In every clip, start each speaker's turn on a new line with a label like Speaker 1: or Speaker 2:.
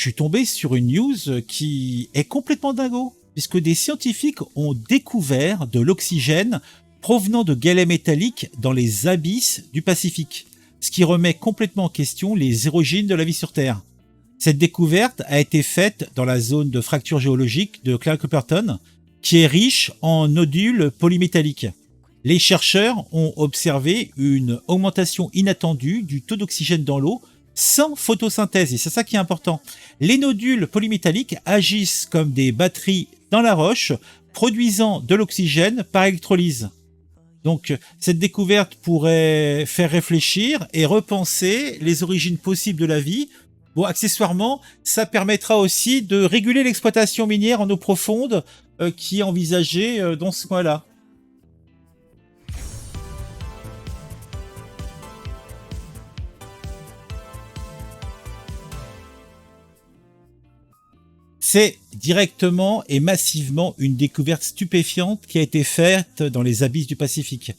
Speaker 1: suis tombé sur une news qui est complètement dingo, puisque des scientifiques ont découvert de l'oxygène provenant de galets métalliques dans les abysses du Pacifique, ce qui remet complètement en question les origines de la vie sur Terre. Cette découverte a été faite dans la zone de fracture géologique de Clarion-Clipperton, qui est riche en nodules polymétalliques. Les chercheurs ont observé une augmentation inattendue du taux d'oxygène dans l'eau sans photosynthèse, et c'est ça qui est important. Les nodules polymétalliques agissent comme des batteries dans la roche, produisant de l'oxygène par électrolyse. Donc, cette découverte pourrait faire réfléchir et repenser les origines possibles de la vie. Bon, accessoirement, ça permettra aussi de réguler l'exploitation minière en eau profonde qui est envisagée dans ce coin-là. C'est directement et massivement une découverte stupéfiante qui a été faite dans les abysses du Pacifique.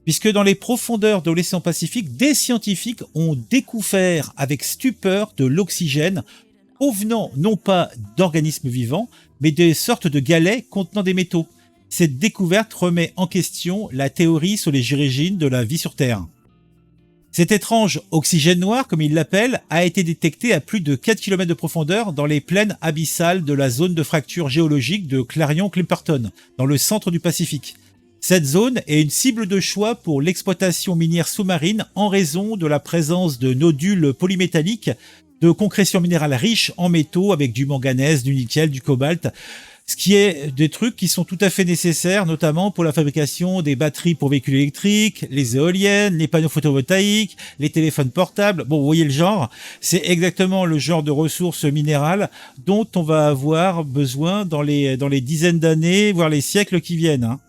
Speaker 1: Puisque dans les profondeurs de l'océan Pacifique, des scientifiques ont découvert avec stupeur de l'oxygène provenant non pas d'organismes vivants, mais des sortes de galets contenant des métaux. Cette découverte remet en question la théorie sur les origines de la vie sur Terre. Cet étrange oxygène noir, comme il l'appelle, a été détecté à plus de 4 km de profondeur dans les plaines abyssales de la zone de fracture géologique de Clarion-Clipperton, dans le centre du Pacifique. Cette zone est une cible de choix pour l'exploitation minière sous-marine en raison de la présence de nodules polymétalliques, de concrétions minérales riches en métaux avec du manganèse, du nickel, du cobalt, ce qui est des trucs qui sont tout à fait nécessaires, notamment pour la fabrication des batteries pour véhicules électriques, les éoliennes, les panneaux photovoltaïques, les téléphones portables. Bon, vous voyez le genre, c'est exactement le genre de ressources minérales dont on va avoir besoin dans les dizaines d'années, voire les siècles qui viennent, hein.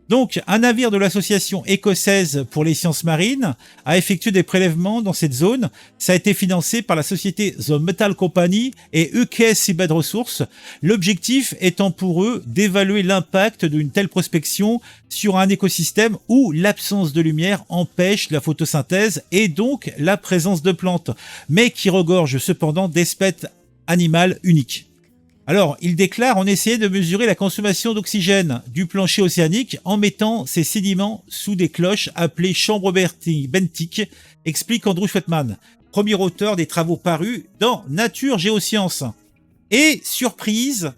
Speaker 1: Donc, un navire de l'association écossaise pour les sciences marines a effectué des prélèvements dans cette zone. Ça a été financé par la société The Metal Company et EKS Seabed Resources. L'objectif étant pour eux d'évaluer l'impact d'une telle prospection sur un écosystème où l'absence de lumière empêche la photosynthèse et donc la présence de plantes, mais qui regorge cependant d'espèces animales uniques. Alors, il déclare on essayait de mesurer la consommation d'oxygène du plancher océanique en mettant ces sédiments sous des cloches appelées chambres benthiques, explique Andrew Schwettman, premier auteur des travaux parus dans Nature Géosciences. Et surprise,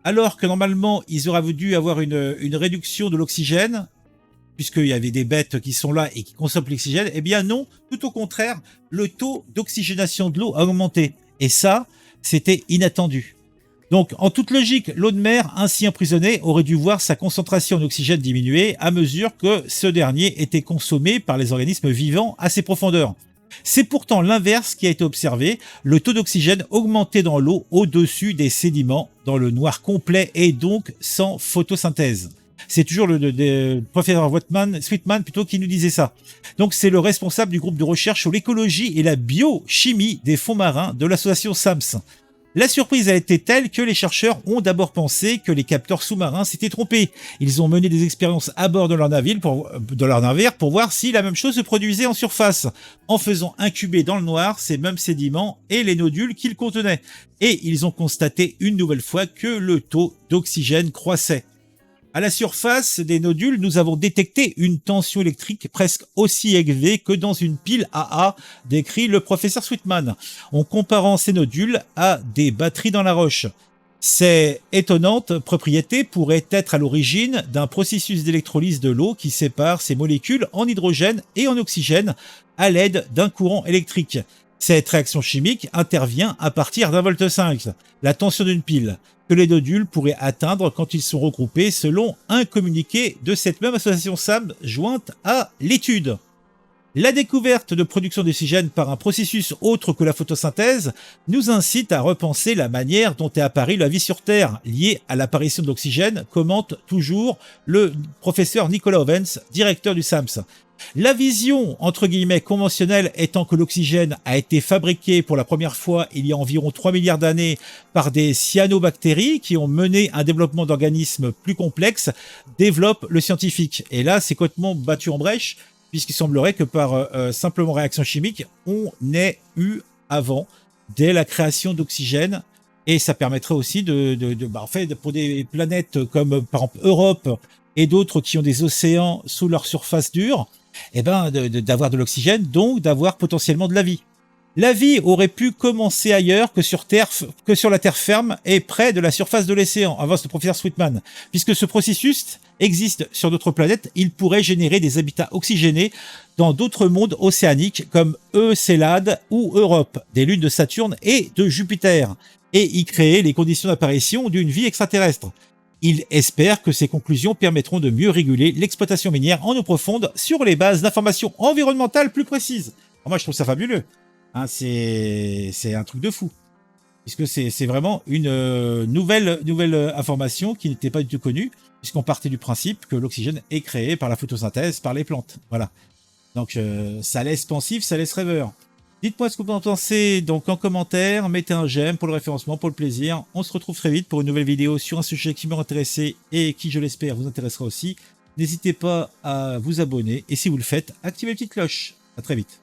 Speaker 1: alors que normalement ils auraient dû avoir une réduction de l'oxygène, puisqu'il y avait des bêtes qui sont là et qui consomment l'oxygène, eh bien non, tout au contraire, le taux d'oxygénation de l'eau a augmenté. Et ça, c'était inattendu. Donc, en toute logique, l'eau de mer, ainsi emprisonnée, aurait dû voir sa concentration d'oxygène diminuer à mesure que ce dernier était consommé par les organismes vivants à ces profondeurs. C'est pourtant l'inverse qui a été observé, le taux d'oxygène augmentait dans l'eau au-dessus des sédiments, dans le noir complet et donc sans photosynthèse. C'est toujours le professeur Sweetman plutôt qui nous disait ça. Donc c'est le responsable du groupe de recherche sur l'écologie et la biochimie des fonds marins de l'association SAMS. La surprise a été telle que les chercheurs ont d'abord pensé que les capteurs sous-marins s'étaient trompés. Ils ont mené des expériences à bord de leur navire pour voir si la même chose se produisait en surface, en faisant incuber dans le noir ces mêmes sédiments et les nodules qu'ils contenaient. Et ils ont constaté une nouvelle fois que le taux d'oxygène croissait. À la surface des nodules, nous avons détecté une tension électrique presque aussi élevée que dans une pile AA, décrit le professeur Sweetman, en comparant ces nodules à des batteries dans la roche. Ces étonnantes propriétés pourraient être à l'origine d'un processus d'électrolyse de l'eau qui sépare ces molécules en hydrogène et en oxygène à l'aide d'un courant électrique. Cette réaction chimique intervient à partir d'un volt 5, la tension d'une pile, que les nodules pourraient atteindre quand ils sont regroupés selon un communiqué de cette même association SAM jointe à l'étude. La découverte de production d'oxygène par un processus autre que la photosynthèse nous incite à repenser la manière dont est apparue la vie sur Terre, liée à l'apparition de l'oxygène, commente toujours le professeur Nicolas Ovens, directeur du SAMS. La vision, entre guillemets, conventionnelle étant que l'oxygène a été fabriqué pour la première fois il y a environ 3 milliards d'années par des cyanobactéries qui ont mené un développement d'organismes plus complexes, développe le scientifique. Et là, c'est complètement battu en brèche, puisqu'il semblerait que par simplement réaction chimique, on ait eu avant, dès la création d'oxygène, Et ça permettrait aussi en fait, pour des planètes comme par exemple Europe et d'autres qui ont des océans sous leur surface dure, eh ben, d'avoir de l'oxygène, donc d'avoir potentiellement de la vie. La vie aurait pu commencer ailleurs que sur Terre, que sur la Terre ferme et près de la surface de l'océan, avance le professeur Sweetman. Puisque ce processus existe sur d'autres planètes, il pourrait générer des habitats oxygénés dans d'autres mondes océaniques comme Célade ou Europe, des lunes de Saturne et de Jupiter, et y créer les conditions d'apparition d'une vie extraterrestre. Il espère que ces conclusions permettront de mieux réguler l'exploitation minière en eau profonde sur les bases d'informations environnementales plus précises. Alors moi, je trouve ça fabuleux. Hein, c'est un truc de fou. Puisque c'est vraiment une nouvelle information qui n'était pas du tout connue, puisqu'on partait du principe que l'oxygène est créé par la photosynthèse, par les plantes. Voilà. Donc ça laisse pensif, ça laisse rêveur. Dites-moi ce que vous en pensez donc en commentaire, mettez un j'aime pour le référencement, pour le plaisir. On se retrouve très vite pour une nouvelle vidéo sur un sujet qui m'a intéressé et qui, je l'espère, vous intéressera aussi. N'hésitez pas à vous abonner et si vous le faites, activez la petite cloche. À très vite.